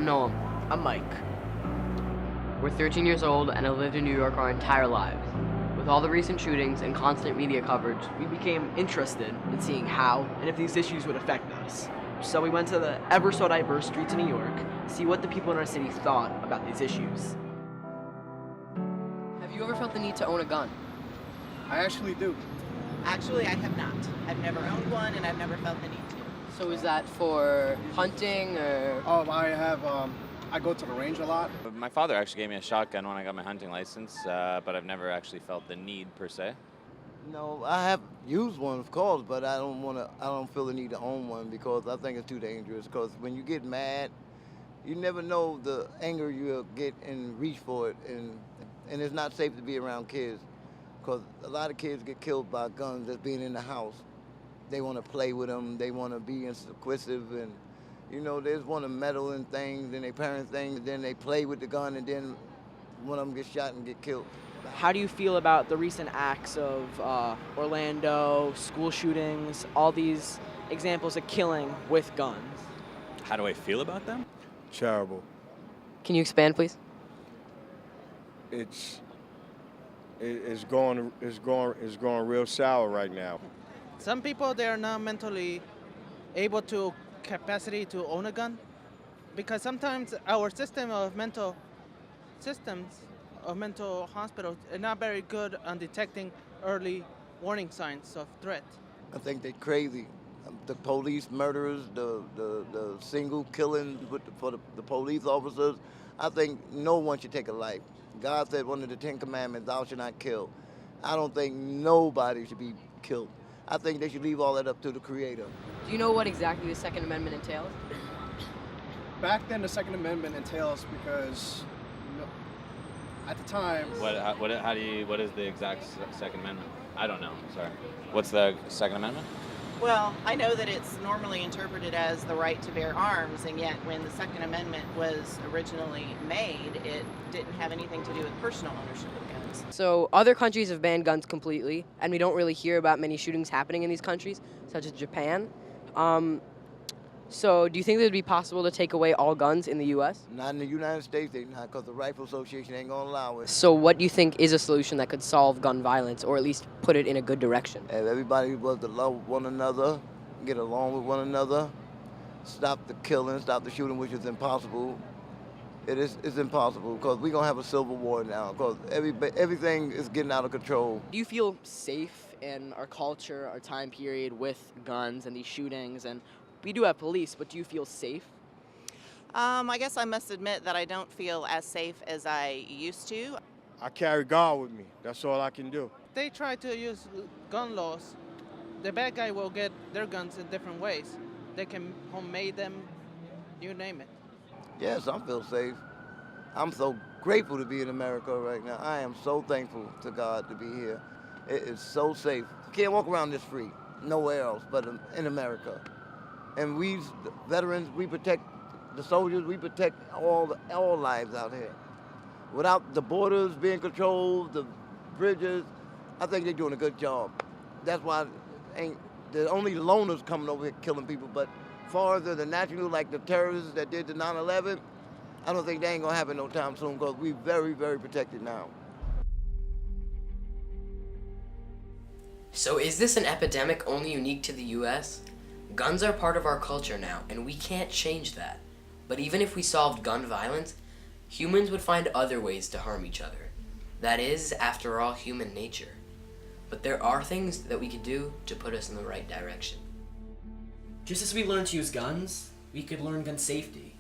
I'm Noam. I'm Mike. We're 13 years old and have lived in New York our entire lives. With all the recent shootings and constant media coverage, We became interested in seeing how and if these issues would affect us. So we went to the ever so diverse streets of New York to see what the people in our city thought about these issues. have you ever felt the need to own a gun? I actually do. Actually, I have not. I've never owned one, and I've never felt the need to. So is that for hunting or? I go to the range a lot. My father actually gave me a shotgun when I got my hunting license, but I've never actually felt the need per se. No, I have used one, of course, but I don't feel the need to own one because I think it's too dangerous. Because when you get mad, you never know the anger you'll get and reach for it, and it's not safe to be around kids. Because a lot of kids get killed by guns just being in the house. They want to play with them, they want to be inquisitive, and you know, they just want to meddle in things and they parent things, and then they play with the gun, and then one of them gets shot and get killed. How do you feel about the recent acts of Orlando, school shootings, all these examples of killing with guns? How do I feel about them? Terrible. Can you expand, please? It's going real sour right now. Some people, they are not mentally able to capacity to own a gun because sometimes our mental hospitals are not very good on detecting early warning signs of threat. I think they're crazy. The police murderers, the single killings for the police officers, I think no one should take a life. God said one of the 10 Commandments, thou shalt not kill. I don't think nobody should be killed. I think they should leave all that up to the Creator. Do you know what exactly the Second Amendment entails? Back then, the Second Amendment entails because at the time. What is the exact Second Amendment? I don't know. Sorry. What's the Second Amendment? Well, I know that it's normally interpreted as the right to bear arms, and yet when the Second Amendment was originally made, it didn't have anything to do with personal ownership of guns. So other countries have banned guns completely, and we don't really hear about many shootings happening in these countries, such as Japan. So do you think it would be possible to take away all guns in the U.S.? Not in the United States, they not, because the Rifle Association ain't gonna allow it. So what do you think is a solution that could solve gun violence, or at least put it in a good direction? If everybody was to love one another, get along with one another, stop the killing, stop the shooting, which is impossible. It's impossible because we're gonna have a civil war now because everything is getting out of control. Do you feel safe in our culture, our time period with guns and these shootings? And we do have police, but do you feel safe? I guess I must admit that I don't feel as safe as I used to. I carry God with me. That's all I can do. They try to use gun laws. The bad guy will get their guns in different ways. They can homemade them, you name it. Yes, I feel safe. I'm so grateful to be in America right now. I am so thankful to God to be here. It is so safe. You can't walk around this free nowhere else but in America. And we veterans, we protect the soldiers, we protect all lives out here. Without the borders being controlled, the bridges, I think they're doing a good job. That's why there's only loners coming over here killing people, but far as the national, like the terrorists that did the 9/11, I don't think they ain't gonna happen no time soon because we're very, very protected now. So is this an epidemic only unique to the U.S.? Guns are part of our culture now, and we can't change that. But even if we solved gun violence, humans would find other ways to harm each other. That is, after all, human nature. But there are things that we could do to put us in the right direction. Just as we learn to use guns, we could learn gun safety.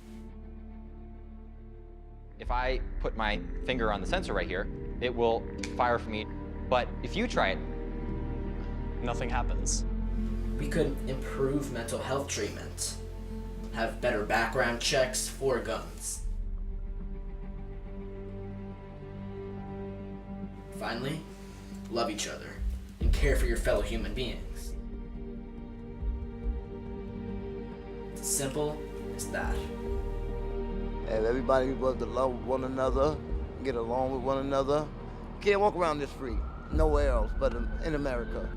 If I put my finger on the sensor right here, it will fire for me. But if you try it, Nothing happens. We could improve mental health treatment, have better background checks for guns. Finally, love each other and care for your fellow human beings. It's as simple as that. If everybody was to love one another, get along with one another, you can't walk around this free nowhere else but in America.